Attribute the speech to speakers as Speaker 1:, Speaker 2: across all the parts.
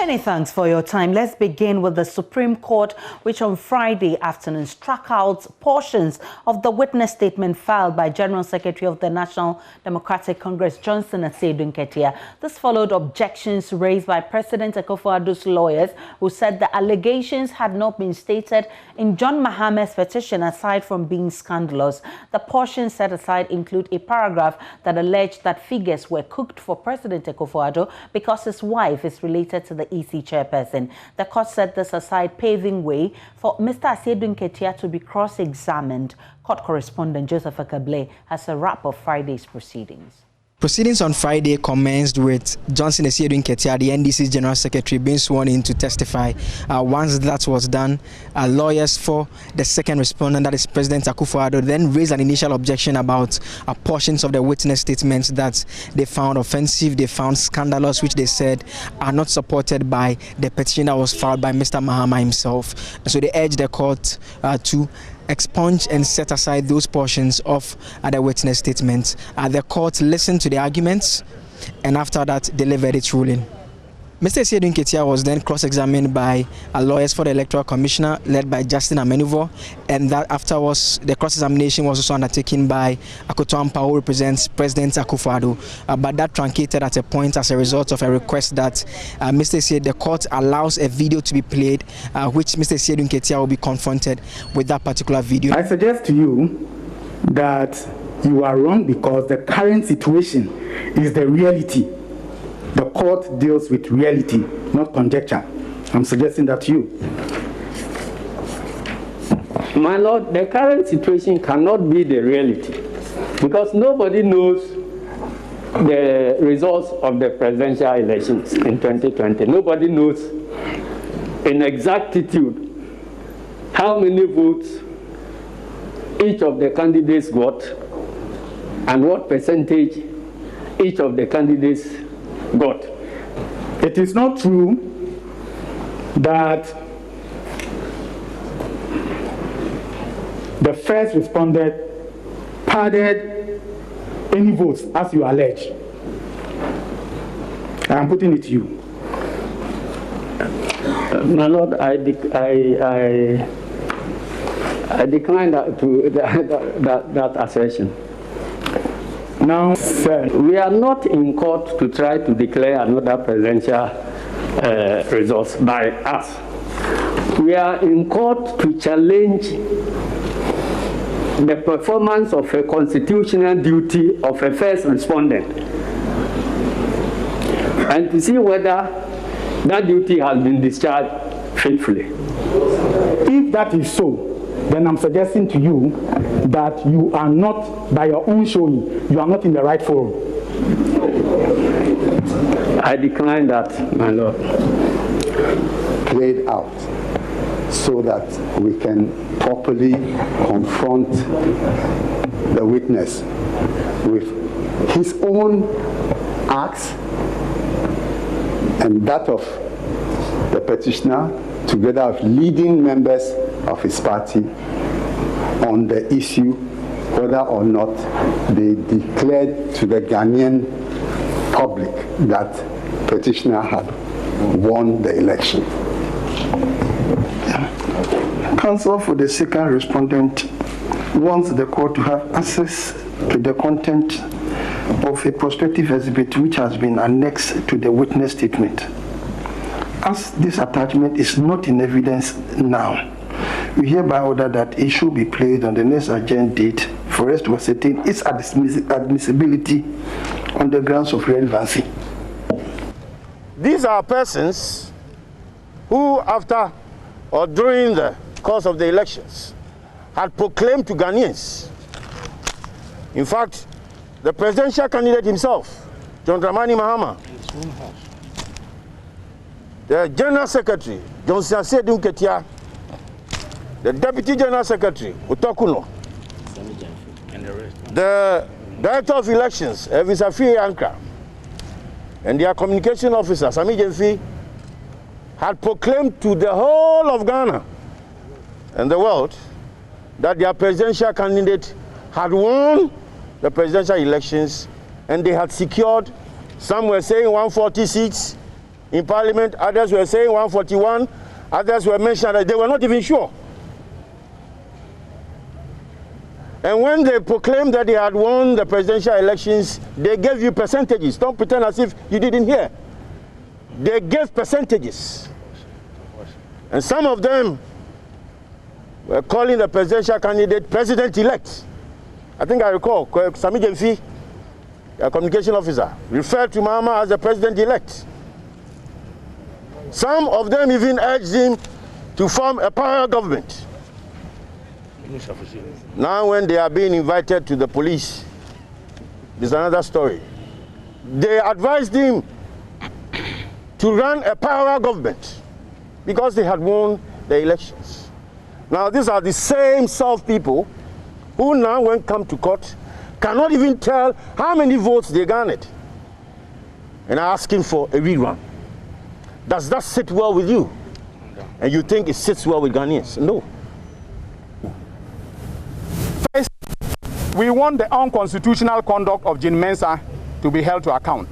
Speaker 1: Many thanks for your time. Let's begin with the Supreme Court, which on Friday afternoon struck out portions of the witness statement filed by General Secretary of the National Democratic Congress, Johnson Asiedu Nketia. This followed objections raised by President Akufo-Addo's lawyers, who said the allegations had not been stated in John Maham's petition aside from being scandalous. The portions set aside include a paragraph that alleged that figures were cooked for President Akufo-Addo because his wife is related to the EC chairperson. The court set this aside, paving way for Mr. Asiedu Nketia to be cross-examined. Court correspondent Joseph Akable has a wrap of Friday's proceedings.
Speaker 2: Proceedings on Friday commenced with Johnson Asiedu Nketia, the NDC General Secretary, being sworn in to testify. Once that was done, lawyers for the second respondent, that is President Akufo-Addo, then raised an initial objection about portions of the witness statements that they found offensive, they found scandalous, which they said are not supported by the petition that was filed by Mr. Mahama himself. And so they urged the court to expunge and set aside those portions of the witness statements. The court listened to the arguments and after that delivered its ruling. Mr. Asiedu Nketia was then cross-examined by lawyers for the Electoral Commissioner led by Justin Amenuvo, and that afterwards the cross-examination was also undertaken by Akoto Ampa, who represents President Akufo-Addo. But that truncated at a point as a result of a request that Mr. Asiedu, the court allows a video to be played, which Mr. Asiedu Nketia will be confronted with that particular video.
Speaker 3: I suggest to you that you are wrong because the current situation is the reality. The court deals with reality, not conjecture. I'm suggesting that to you.
Speaker 4: My Lord, the current situation cannot be the reality because nobody knows the results of the presidential elections in 2020. Nobody knows in exactitude how many votes each of the candidates got and what percentage each of the candidates got.
Speaker 3: It is not true that the first respondent padded any votes as you allege. I am putting it to you.
Speaker 4: My Lord, I decline that assertion.
Speaker 3: Now, sir,
Speaker 4: we are not in court to try to declare another presidential results by us. We are in court to challenge the performance of a constitutional duty of a first respondent and to see whether that duty has been discharged faithfully.
Speaker 3: If that is so, then I'm suggesting to you that you are not, by your own showing, you are not in the right forum.
Speaker 4: I decline that, my Lord.
Speaker 5: Played out so that we can properly confront the witness with his own acts and that of the petitioner, together with leading members of his party on the issue whether or not they declared to the Ghanaian public that petitioner had won the election.
Speaker 6: Counsel for the second respondent wants the court to have access to the content of a prospective exhibit which has been annexed to the witness statement. As this attachment is not in evidence now, we hereby order that it should be played on the next agenda date for us to ascertain its admissibility on the grounds of relevancy.
Speaker 7: These are persons who, after or during the course of the elections, had proclaimed to Ghanaians. In fact, the presidential candidate himself, John Dramani Mahama, the General Secretary, Johnson Asiedu Nketia, the Deputy General Secretary, Utokuno, the Director of Elections, Evisafi Ankra, and their communication officer, Sami Jemfi, had proclaimed to the whole of Ghana and the world that their presidential candidate had won the presidential elections and they had secured, some were saying 140 seats, in Parliament, others were saying 141, others were mentioning that they were not even sure. And when they proclaimed that they had won the presidential elections, they gave you percentages. Don't pretend as if you didn't hear. They gave percentages. And some of them were calling the presidential candidate president-elect. I think I recall, Sami Jemfi, a communication officer, referred to Mahama as the president-elect. Some of them even urged him to form a parallel government. Now when they are being invited to the police, there's another story. They advised him to run a parallel government because they had won the elections. Now these are the same South people who now, when come to court, cannot even tell how many votes they garnered and are asking for a rerun. Does that sit well with you? And you think it sits well with Ghanaians? No.
Speaker 8: First, we want the unconstitutional conduct of Jean Mensa to be held to account.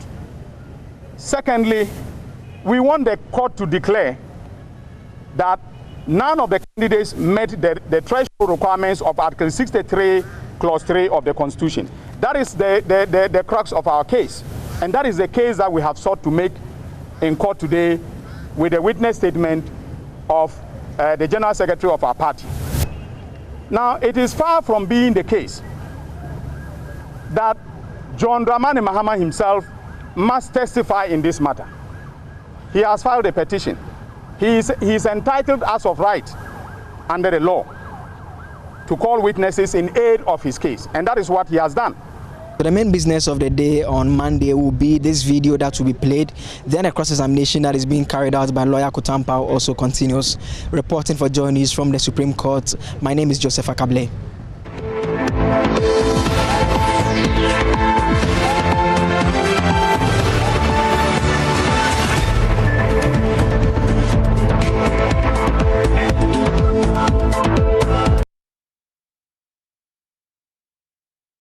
Speaker 8: Secondly, we want the court to declare that none of the candidates met the threshold requirements of Article 63, Clause 3 of the Constitution. That is the crux of our case. And that is the case that we have sought to make in court today with the witness statement of the General Secretary of our party. Now, it is far from being the case that John Dramani Mahama himself must testify in this matter. He has filed a petition. He is entitled as of right under the law to call witnesses in aid of his case, and that is what he has done.
Speaker 2: The main business of the day on Monday will be this video that will be played. Then a cross-examination that is being carried out by lawyer Kutampao also continues. Reporting for Joy News from the Supreme Court, my name is Joseph Akable.